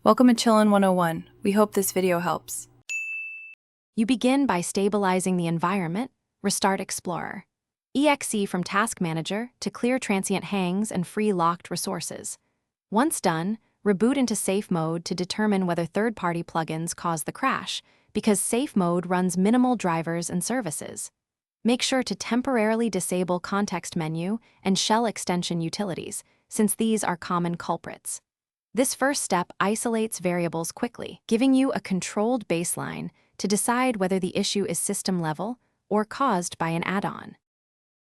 Welcome to Chillin' 101. We hope this video helps. You begin by stabilizing the environment, restart Explorer. EXE from Task Manager to clear transient hangs and free locked resources. Once done, reboot into Safe Mode to determine whether third-party plugins cause the crash, because Safe Mode runs minimal drivers and services. Make sure to temporarily disable Context Menu and Shell Extension utilities, since these are common culprits. This first step isolates variables quickly, giving you a controlled baseline to decide whether the issue is system-level or caused by an add-on.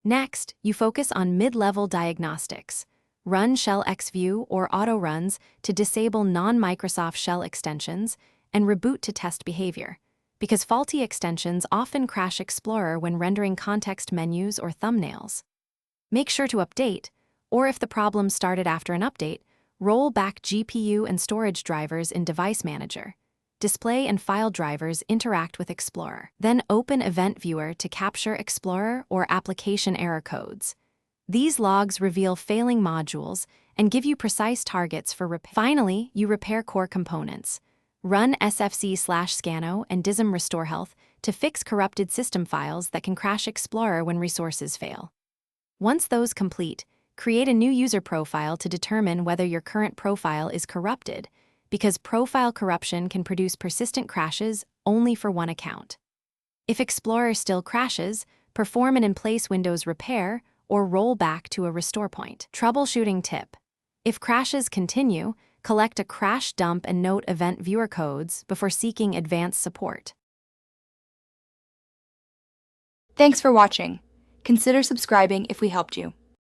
Next, you focus on mid-level diagnostics. Run Shell XView or auto-runs to disable non-Microsoft Shell extensions and reboot to test behavior, because faulty extensions often crash Explorer when rendering context menus or thumbnails. Make sure to update, or if the problem started after an update, roll back GPU and storage drivers in Device Manager. Display and file drivers interact with Explorer. Then open Event Viewer to capture Explorer or application error codes. These logs reveal failing modules and give you precise targets for repair. Finally, you repair core components. Run sfc/scano and dism restore health to fix corrupted system files that can crash Explorer when resources fail. Once those complete, create a new user profile to determine whether your current profile is corrupted, because profile corruption can produce persistent crashes only for one account. If Explorer still crashes, perform an in-place Windows repair or roll back to a restore point. Troubleshooting tip: if crashes continue, collect a crash dump and note event viewer codes before seeking advanced support. Thanks for watching. Consider subscribing if we helped you.